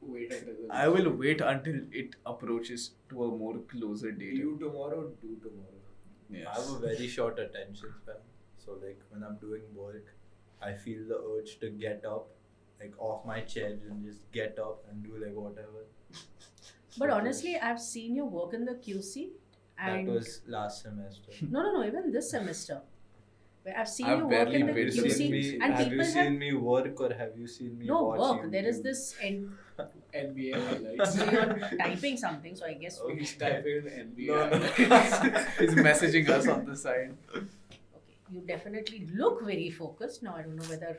Speaker 5: Wait until the
Speaker 4: I will wait until it approaches to a more closer date.
Speaker 5: do tomorrow, do tomorrow.
Speaker 3: I
Speaker 4: Yes.
Speaker 3: have a very short attention span. So like when I'm doing work, I feel the urge to get up, like off my chair and just get up and do like whatever.
Speaker 1: But honestly, I've seen you work in the QC, and
Speaker 3: That was last semester.
Speaker 1: no, even this semester. Where I've seen
Speaker 4: I've
Speaker 1: you work
Speaker 4: barely
Speaker 1: in the
Speaker 4: been
Speaker 3: Have you
Speaker 1: QC,
Speaker 3: seen me?
Speaker 1: and
Speaker 3: Have you
Speaker 1: people
Speaker 3: seen
Speaker 1: have
Speaker 3: me work or have you seen me
Speaker 1: no
Speaker 3: watch
Speaker 1: work. There is
Speaker 3: YouTube?
Speaker 1: this
Speaker 5: NBA highlights.
Speaker 1: so you're typing something, so I guess.
Speaker 3: Okay.
Speaker 5: He's typing NBA
Speaker 3: No, no.
Speaker 5: highlights.
Speaker 4: He's messaging us on the side.
Speaker 1: Okay, you definitely look very focused. Now I don't know whether.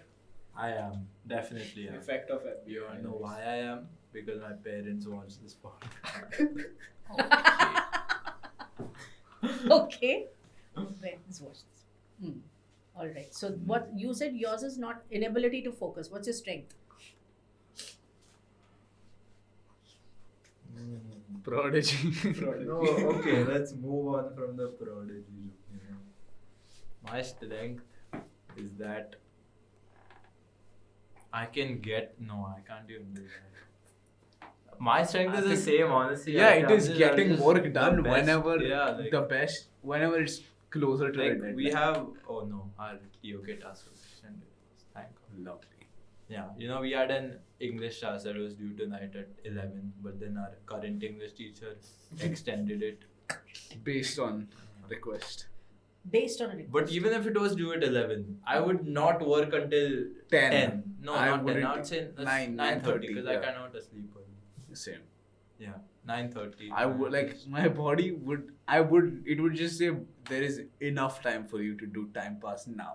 Speaker 3: I am definitely am.
Speaker 5: Effect of NBA
Speaker 3: You wanna know why I am? Because my parents watch this podcast.
Speaker 1: Okay. Let's watch this. All right. So what you said, yours is not inability to focus. What's your strength?
Speaker 4: Prodigy.
Speaker 3: No, okay, let's move on from the prodigy. My strength is that I can get. No, I can't even do that. My strength
Speaker 4: I
Speaker 3: is the
Speaker 4: think-
Speaker 3: same, honestly.
Speaker 4: Yeah,
Speaker 3: I'm
Speaker 4: it is
Speaker 3: just-
Speaker 4: getting
Speaker 3: I'm just
Speaker 4: work
Speaker 3: the
Speaker 4: done
Speaker 3: best.
Speaker 4: whenever
Speaker 3: Yeah, like,
Speaker 4: whenever it's closer to the
Speaker 3: like
Speaker 4: deadline.
Speaker 3: we have. Oh no, our EOK task was extended. Thank God.
Speaker 4: Lovely.
Speaker 3: Yeah, you know, we had an English task that was due tonight at 11, but then our current English teacher extended it.
Speaker 4: Based on request.
Speaker 1: based on a request.
Speaker 3: But even if it was due at 11, I would not work until
Speaker 4: 10.
Speaker 3: No,
Speaker 4: I
Speaker 3: not 10.
Speaker 4: wouldn't-
Speaker 3: I would say
Speaker 4: 9:30,
Speaker 3: because
Speaker 4: yeah.
Speaker 3: I cannot sleep early.
Speaker 4: Same.
Speaker 3: Yeah, 9:30.
Speaker 4: I would like my body would. It would just say there is enough time for you to do time pass now.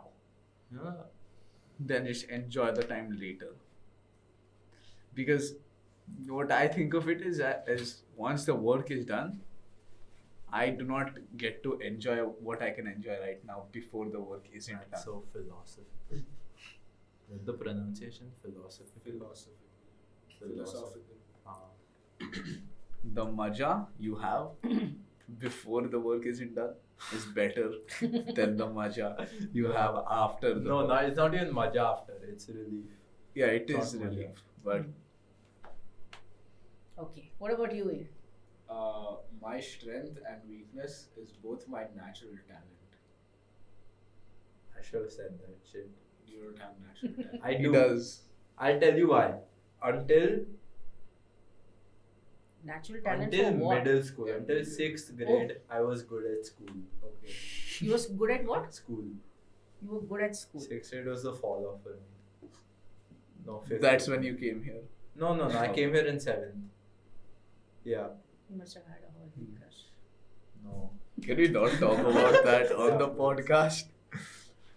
Speaker 3: Yeah.
Speaker 4: Then just enjoy the time later. Because what I think of it is once the work is done, I do not get to enjoy what I can enjoy right now before the work isn't done.
Speaker 3: That's so philosophical. With the pronunciation, philosophical.
Speaker 5: Philosophical.
Speaker 4: The maja you have before the work isn't done is better than the maja you have after the
Speaker 3: No,
Speaker 4: work.
Speaker 3: no, it's not even maja after. It's relief.
Speaker 4: Yeah, it
Speaker 3: It's
Speaker 4: is
Speaker 3: not maja.
Speaker 4: relief, but
Speaker 1: Okay. What about you? A?
Speaker 5: My strength and weakness is both my natural talent.
Speaker 3: I should have said that shit.
Speaker 5: You don't have natural talent.
Speaker 3: I
Speaker 4: he
Speaker 3: do.
Speaker 4: does.
Speaker 3: I'll tell you why. Until
Speaker 1: Natural talent
Speaker 3: until
Speaker 1: for what?
Speaker 3: middle school,
Speaker 5: Yeah,
Speaker 3: until
Speaker 5: middle.
Speaker 3: 6th grade, I was good at school.
Speaker 5: Okay.
Speaker 1: You was good at what?
Speaker 3: School.
Speaker 1: You were good at school.
Speaker 3: 6th grade was the fall off for me. No, 5th.
Speaker 4: That's when you came here.
Speaker 3: No. I came here in 7th. Yeah.
Speaker 1: You must have had a Holly crush.
Speaker 3: No.
Speaker 4: Can we not talk about that on the podcast?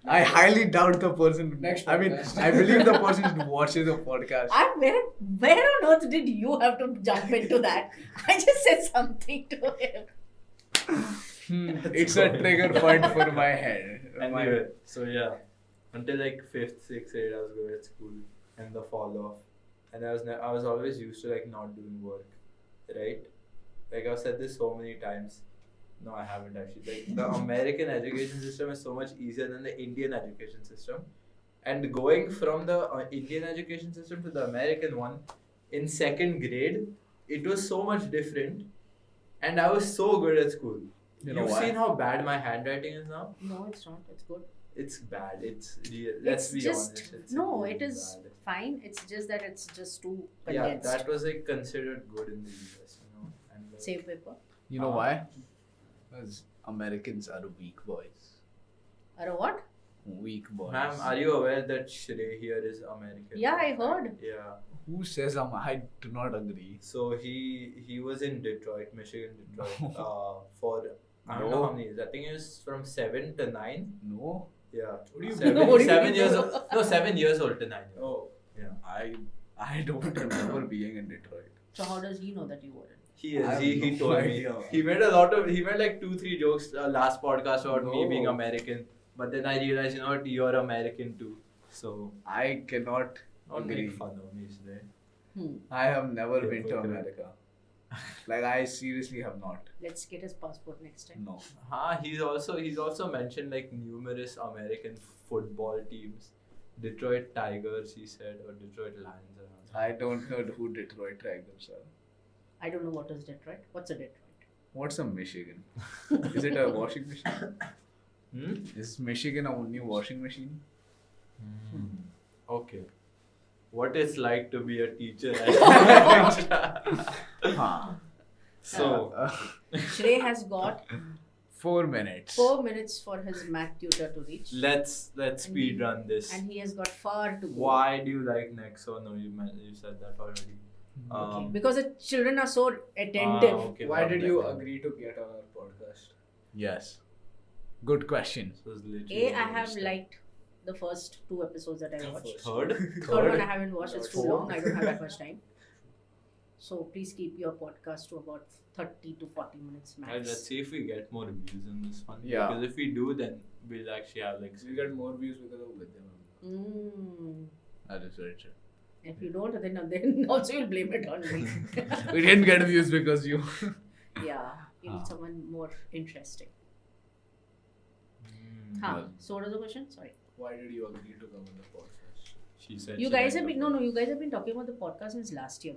Speaker 4: I highly doubt the person.
Speaker 5: Next
Speaker 4: I mean,
Speaker 5: podcast.
Speaker 4: I believe the person who watches the podcast.
Speaker 1: Where on earth did you have to jump into that? I just said something to him.
Speaker 4: It's a trigger point for my head.
Speaker 3: Anyway, so yeah, until like 5th, 6th grade, I was good at school, and the fall off, and I was always used to like not doing work, right? Like I've said this so many times. No, I haven't actually. Like the American education system is so much easier than the Indian education system, and going from the Indian education system to the American one in 2nd grade, it was so much different, and I was so good at school.
Speaker 4: You know
Speaker 3: You've
Speaker 4: why?
Speaker 3: seen how bad my handwriting is now?
Speaker 1: No, it's not. It's good.
Speaker 3: It's bad. It's real. Let's
Speaker 1: It's
Speaker 3: be
Speaker 1: just
Speaker 3: honest. It's
Speaker 1: no.
Speaker 3: really
Speaker 1: It is
Speaker 3: bad.
Speaker 1: fine. It's just that it's just too
Speaker 3: Yeah,
Speaker 1: condensed.
Speaker 3: that was like considered good in the US, you know. And like,
Speaker 1: Save paper.
Speaker 4: You know why? Because Americans are weak boys.
Speaker 1: Or what?
Speaker 4: Weak boys.
Speaker 3: Ma'am, are you aware that Shrey here is American?
Speaker 1: Yeah, I heard.
Speaker 3: Yeah.
Speaker 4: Who says I do not agree.
Speaker 3: So he was in Detroit, Michigan, Detroit, for I don't
Speaker 4: No.
Speaker 3: know how many years. I think it was from 7 to 9.
Speaker 4: No,
Speaker 3: Yeah.
Speaker 5: What do you
Speaker 3: Seven,
Speaker 1: mean? What do you
Speaker 3: 7
Speaker 1: mean?
Speaker 3: years old. No, 7 years old to 9 years old.
Speaker 5: Oh.
Speaker 3: Yeah.
Speaker 4: I don't remember being in Detroit.
Speaker 1: So how does he know that you weren't?
Speaker 3: He is.
Speaker 4: I have
Speaker 3: He
Speaker 4: no
Speaker 3: told me.
Speaker 4: idea.
Speaker 3: He made like 2-3 jokes last podcast about me
Speaker 4: No.
Speaker 3: being American. But then I realized, you know what, you're American too. So
Speaker 4: I cannot
Speaker 3: don't
Speaker 4: agree.
Speaker 3: make fun of me today.
Speaker 4: I have never been to
Speaker 3: Hypocrite.
Speaker 4: America. Like I seriously have not.
Speaker 1: Let's get his passport next time.
Speaker 4: No.
Speaker 3: He's also mentioned like numerous American football teams. Detroit Tigers, he said, or Detroit Lions.
Speaker 4: I don't know who Detroit Tigers are.
Speaker 1: I don't know what is Detroit. What's a Detroit?
Speaker 4: What's a Michigan? Is it a washing machine?
Speaker 3: Hmm?
Speaker 4: Is Michigan a new washing machine?
Speaker 3: Okay. What it's like to be a teacher at
Speaker 4: Huh.
Speaker 3: So
Speaker 1: Shrey has got
Speaker 4: 4 minutes.
Speaker 1: 4 minutes for his math tutor to reach.
Speaker 3: let's speed run this.
Speaker 1: And he has got far to go.
Speaker 3: Why do you like Nexo? No, you said that already.
Speaker 1: Okay. Because the children are so attentive.
Speaker 3: Okay,
Speaker 5: Why
Speaker 3: well,
Speaker 5: did you
Speaker 3: then.
Speaker 5: agree to get on our podcast?
Speaker 4: Yes. Good question.
Speaker 3: This was literally
Speaker 1: I have
Speaker 3: very
Speaker 1: liked the first 2 episodes that I watched.
Speaker 3: Third?
Speaker 1: Third one I haven't watched. It's too
Speaker 5: Fourth.
Speaker 1: long. I don't have that much time. So please keep your podcast to about 30 to 40 minutes max.
Speaker 3: Let's see if we get more views in this one.
Speaker 4: Yeah.
Speaker 3: Because if we do, then we'll actually have like.
Speaker 5: We get more views because of Vidya.
Speaker 4: That is very true.
Speaker 1: If you don't, then also you'll blame it on me.
Speaker 4: We didn't get views because you.
Speaker 1: Yeah, you need someone more interesting.
Speaker 3: Hmm.
Speaker 1: Huh.
Speaker 4: Well.
Speaker 1: So what was the question? Sorry.
Speaker 5: Why did you agree to come on the podcast?
Speaker 3: She said.
Speaker 1: You
Speaker 3: she
Speaker 1: guys
Speaker 3: liked
Speaker 1: have been
Speaker 3: the-
Speaker 1: you guys have been talking about the podcast since last year.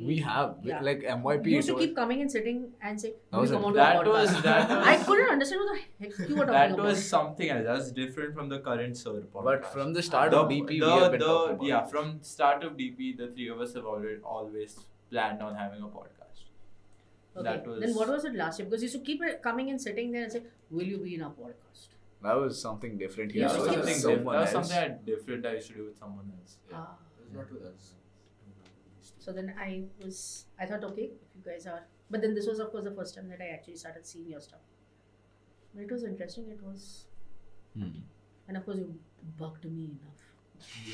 Speaker 4: We have.
Speaker 1: Yeah.
Speaker 4: Like MYP.
Speaker 1: You used
Speaker 4: it
Speaker 1: to
Speaker 4: was-
Speaker 1: keep coming and sitting and saying,
Speaker 4: That was
Speaker 1: "Will you
Speaker 4: a-
Speaker 1: come on to our
Speaker 3: That was
Speaker 1: podcast?"
Speaker 3: that
Speaker 1: I
Speaker 3: was.
Speaker 1: couldn't understand what the heck you were talking
Speaker 3: That
Speaker 1: about.
Speaker 3: was something else. That's different from the current Sir podcast.
Speaker 4: But from the start of DP, we have been talking about
Speaker 3: yeah,
Speaker 4: it.
Speaker 3: from start of DP, the three of us have always planned on having a podcast.
Speaker 1: Okay.
Speaker 3: That was.
Speaker 1: Then what was it last year? Because you used to keep coming and sitting there and say, "Will you be in our podcast?"
Speaker 4: That was something different.
Speaker 1: Yeah,
Speaker 3: That was
Speaker 1: so
Speaker 3: something
Speaker 1: it's
Speaker 3: different.
Speaker 4: someone
Speaker 3: That was
Speaker 4: else.
Speaker 3: something different I used to do with someone else.
Speaker 1: Ah.
Speaker 5: It's not with us.
Speaker 1: So then I thought, okay, if you guys are, but then this was of course the first time that I actually started seeing your stuff. But it was interesting. It was, and of course you bugged me enough.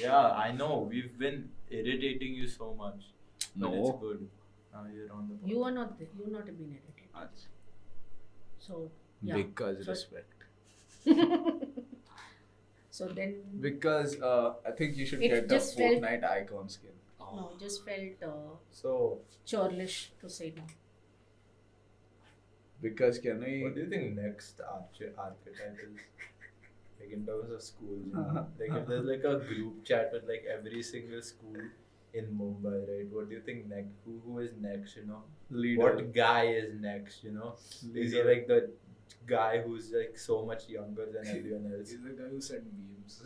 Speaker 3: Yeah, I know. We've been irritating you so much. But
Speaker 4: No.
Speaker 3: it's good. Now you're on the podcast.
Speaker 1: You are not, you not been irritated. So yeah.
Speaker 4: Because
Speaker 1: So-
Speaker 4: respect.
Speaker 1: So then,
Speaker 4: Because I think you should
Speaker 1: It
Speaker 4: get the
Speaker 1: just felt-
Speaker 4: Fortnite icon skin.
Speaker 1: no, it just felt
Speaker 3: So,
Speaker 1: churlish to say no.
Speaker 4: Because can we?
Speaker 3: what do you think next archetype is? Like in terms of schools, you know? Like if there's like a group chat with like every single school in Mumbai, right? What do you think next? Who is next? You know,
Speaker 4: Leader.
Speaker 3: what guy is next? You know, is he like the guy who's like so much younger than everyone else?
Speaker 5: He's the guy who sent memes.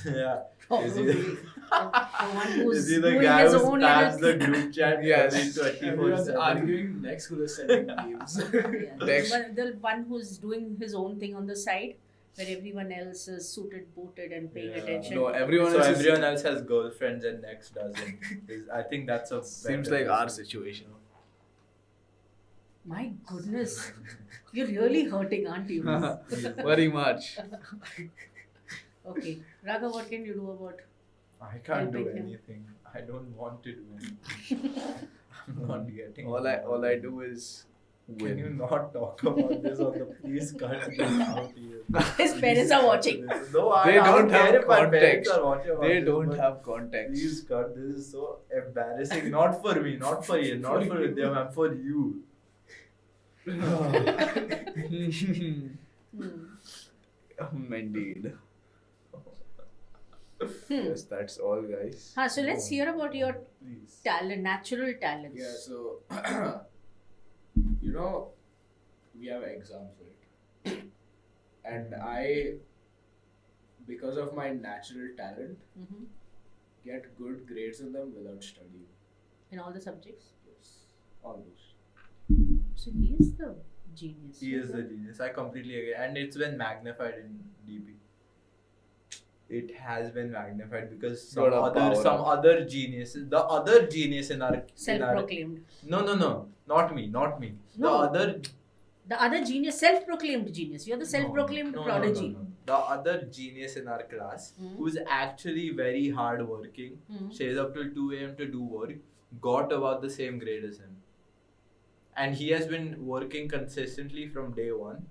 Speaker 3: Yeah. Is he
Speaker 1: Probably.
Speaker 3: the,
Speaker 1: The one who's
Speaker 3: is he the
Speaker 1: doing
Speaker 3: guy
Speaker 1: his
Speaker 3: who
Speaker 1: own
Speaker 3: spams the
Speaker 1: little-
Speaker 3: group chat?
Speaker 4: Yes.
Speaker 5: Everyone's
Speaker 3: 24/7?
Speaker 5: arguing next who is sending memes.
Speaker 1: Yeah,
Speaker 4: Next.
Speaker 1: the one who's doing his own thing on the side, where everyone else is suited, booted, and paying
Speaker 3: Yeah.
Speaker 1: attention.
Speaker 4: No, everyone
Speaker 3: So
Speaker 4: else.
Speaker 3: everyone else has girlfriends and next doesn't. I think that's a
Speaker 4: Seems
Speaker 3: better
Speaker 4: like our
Speaker 3: version.
Speaker 4: situation.
Speaker 1: My goodness, you're really hurting, aren't you?
Speaker 4: Very much.
Speaker 1: Okay, Raghav, what can you do about?
Speaker 3: I can't do
Speaker 1: Helping him.
Speaker 3: anything. I don't want to do anything. I'm not getting.
Speaker 4: All I do is
Speaker 3: Can you
Speaker 4: win.
Speaker 3: not talk about this on the please cut this out here.
Speaker 1: His parents are watching.
Speaker 3: No, I
Speaker 4: They
Speaker 3: don't
Speaker 4: don't
Speaker 3: care
Speaker 4: have
Speaker 3: if my parents
Speaker 4: context.
Speaker 3: are watching about
Speaker 4: They
Speaker 3: this,
Speaker 4: don't
Speaker 3: but
Speaker 4: have context.
Speaker 3: Please cut. This is so embarrassing. Not for me. Not for you. Not for them. I'm for you.
Speaker 4: Indeed.
Speaker 1: Hmm.
Speaker 4: Yes, that's all, guys.
Speaker 1: So let's hear about your
Speaker 3: Please.
Speaker 1: talent, natural talents.
Speaker 5: Yeah, so you know, we have exams, right? And I, because of my natural talent,
Speaker 1: Mhm.
Speaker 5: get good grades in them without studying.
Speaker 1: In all the subjects.
Speaker 5: Yes, almost.
Speaker 1: So he is the genius.
Speaker 3: He is the genius. I completely agree. And it's been magnified in DP. It has been magnified because
Speaker 4: Got a power
Speaker 3: some
Speaker 4: up.
Speaker 3: other geniuses, the other genius in our
Speaker 1: Self-proclaimed.
Speaker 3: no, not me. The
Speaker 1: No.
Speaker 3: other
Speaker 1: The other genius, self-proclaimed genius. You're the self-proclaimed
Speaker 3: no,
Speaker 1: prodigy.
Speaker 3: no. The other genius in our class,
Speaker 1: Hmm.
Speaker 3: who's actually very hard working,
Speaker 1: Hmm.
Speaker 3: stays up till 2 a.m. to do work, got about the same grade as him. And he has been working consistently from day one,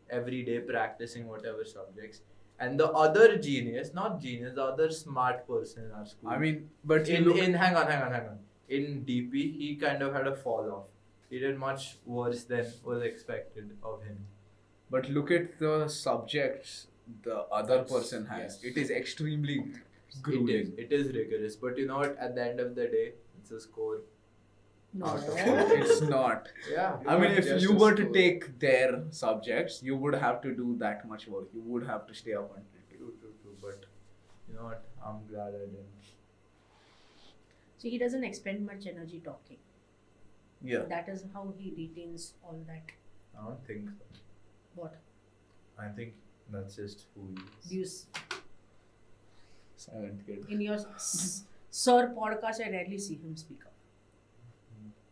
Speaker 3: every day practicing whatever subjects. And the other genius, not genius, the other smart person in our school.
Speaker 4: I mean, but you
Speaker 3: in,
Speaker 4: look,
Speaker 3: in hang on. In DP, he kind of had a fall off. He did much worse than was expected of him.
Speaker 4: but look at the subjects the other
Speaker 5: Yes,
Speaker 4: person has.
Speaker 5: yes.
Speaker 4: It is extremely
Speaker 3: It
Speaker 4: grueling.
Speaker 3: is. It is rigorous. But you know what? At the end of the day, it's a score.
Speaker 1: No.
Speaker 4: It's not.
Speaker 3: Yeah.
Speaker 4: I mean, if
Speaker 5: Just
Speaker 4: you
Speaker 5: a
Speaker 4: were to
Speaker 5: score.
Speaker 4: take their subjects, you would have to do that much work. You would have to stay up until
Speaker 3: True. But you know what? I'm glad I didn't.
Speaker 1: So he doesn't expend much energy talking.
Speaker 4: Yeah.
Speaker 1: That is how he retains all that.
Speaker 3: I don't think so.
Speaker 1: What?
Speaker 3: I think that's just who he is.
Speaker 1: Views.
Speaker 4: Silent kid.
Speaker 1: In your Sir podcast, I rarely see him speak up.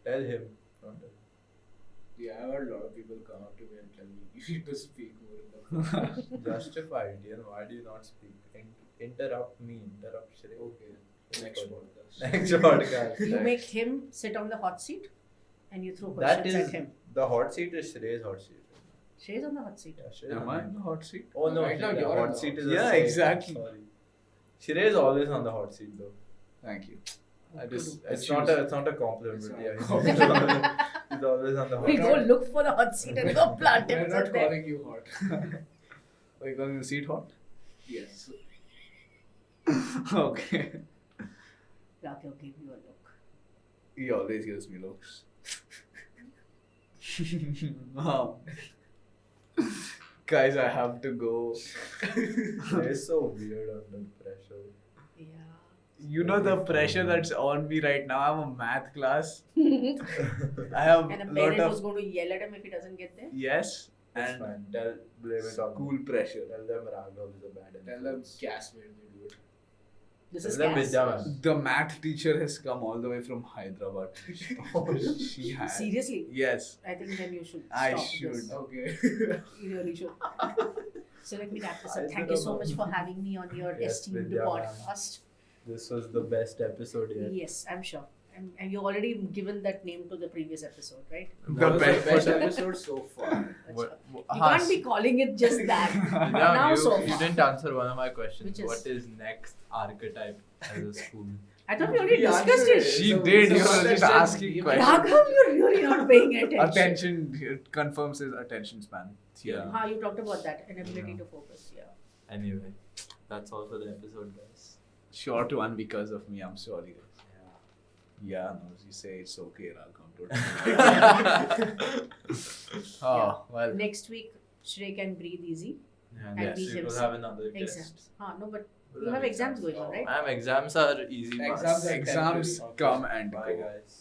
Speaker 3: Tell him. Don't tell him.
Speaker 5: Yeah, I've heard a lot of people come up to me and tell me you need to speak more in the podcast.
Speaker 3: Justify it. You know, why do you not speak? Interrupt me. Interrupt Shrey.
Speaker 5: Okay, next podcast.
Speaker 3: Next podcast.
Speaker 1: You
Speaker 3: Next.
Speaker 1: make him sit on the hot seat and you throw
Speaker 3: That
Speaker 1: questions
Speaker 3: is
Speaker 1: at him.
Speaker 3: the hot seat is Shrey's hot seat.
Speaker 1: Shay's on the hot seat.
Speaker 3: Yeah, Shrey's
Speaker 4: Am
Speaker 3: on
Speaker 4: I
Speaker 3: the-
Speaker 4: in the hot seat?
Speaker 3: Oh no,
Speaker 5: Right now
Speaker 3: the
Speaker 5: you're on
Speaker 3: hot
Speaker 5: the
Speaker 3: seat
Speaker 5: hot
Speaker 3: is a
Speaker 4: seat. Yeah,
Speaker 3: side.
Speaker 4: exactly.
Speaker 3: Sorry. Shrey is always on the hot seat though.
Speaker 4: Thank you. I
Speaker 1: What to
Speaker 4: just
Speaker 1: do?
Speaker 4: I
Speaker 3: It's
Speaker 4: choose-
Speaker 3: not a compliment,
Speaker 5: It's
Speaker 3: but
Speaker 5: not
Speaker 3: yeah,
Speaker 5: a
Speaker 3: he's
Speaker 5: compliment.
Speaker 3: he's always on the hot
Speaker 1: We
Speaker 3: seat.
Speaker 1: go look for the hot seat and go plant
Speaker 5: We're
Speaker 1: him.
Speaker 5: not
Speaker 1: sit there.
Speaker 5: calling you hot.
Speaker 4: Are you calling the seat hot?
Speaker 5: Yes.
Speaker 4: Okay.
Speaker 1: Rakio gave you a look.
Speaker 4: He always gives me looks. Wow. Guys, I have to go.
Speaker 3: Shrey is so weird under pressure.
Speaker 1: Yeah.
Speaker 4: You know the pressure that's on me right now. I'm a math class. I have
Speaker 1: And a
Speaker 4: lot
Speaker 1: parent who's
Speaker 4: of
Speaker 1: going to yell at him if he doesn't get there.
Speaker 4: yes
Speaker 3: That's
Speaker 4: and
Speaker 3: fine. Blame it on
Speaker 4: school
Speaker 3: me.
Speaker 4: pressure.
Speaker 3: Tell them Raghav is a bad
Speaker 5: Tell them
Speaker 3: influence.
Speaker 5: gas made me do it.
Speaker 1: This
Speaker 3: Tell
Speaker 1: is
Speaker 3: them
Speaker 1: gas.
Speaker 3: Vidya man.
Speaker 4: The math teacher has come all the way from Hyderabad. She has.
Speaker 1: Seriously,
Speaker 4: Yes,
Speaker 1: I think then you should
Speaker 4: I
Speaker 1: stop
Speaker 4: should.
Speaker 1: this.
Speaker 5: Okay.
Speaker 1: You really should. So let me wrap this
Speaker 3: I
Speaker 1: up. Thank
Speaker 3: should
Speaker 1: you so
Speaker 3: have
Speaker 1: much for having me on your
Speaker 3: Yes,
Speaker 1: esteemed
Speaker 3: Vidya, ma'am.
Speaker 1: podcast.
Speaker 3: This was the best episode yet.
Speaker 1: Yes, I'm sure. And you already given that name to the previous episode, right?
Speaker 4: The
Speaker 5: What was
Speaker 4: best-
Speaker 5: the best episode so far?
Speaker 1: That's sure. You can't be calling it just that. Now
Speaker 3: you,
Speaker 1: so
Speaker 3: you
Speaker 1: far.
Speaker 3: didn't answer one of my questions.
Speaker 1: Which is?
Speaker 3: What is next archetype as a school?
Speaker 1: I thought we already
Speaker 5: We
Speaker 1: discussed
Speaker 5: answered
Speaker 1: it.
Speaker 4: She
Speaker 5: So-
Speaker 4: did.
Speaker 5: so
Speaker 4: You were
Speaker 5: what
Speaker 4: just
Speaker 5: that
Speaker 4: asking
Speaker 5: said-
Speaker 4: questions.
Speaker 1: How come you're really not paying attention?
Speaker 4: Attention it confirms his attention span. Yeah.
Speaker 1: Ah, you talked about that, an ability to focus. Yeah.
Speaker 3: Anyway, that's all for the episode, guys.
Speaker 4: Short one because of me. I'm sorry. Yeah, no, you say it's okay, Raghav. Oh, well.
Speaker 1: Next week, Shrey can breathe easy.
Speaker 3: Yeah,
Speaker 1: And
Speaker 3: next
Speaker 1: be
Speaker 3: week we'll
Speaker 1: himself.
Speaker 3: have another
Speaker 1: Exams.
Speaker 3: guest.
Speaker 1: No, but
Speaker 3: We'll
Speaker 1: you have exams going on, right?
Speaker 3: Exams are easy.
Speaker 5: Exams
Speaker 3: pass.
Speaker 5: are
Speaker 4: Exams
Speaker 5: temporary.
Speaker 4: come and
Speaker 3: Bye,
Speaker 4: go.
Speaker 3: guys.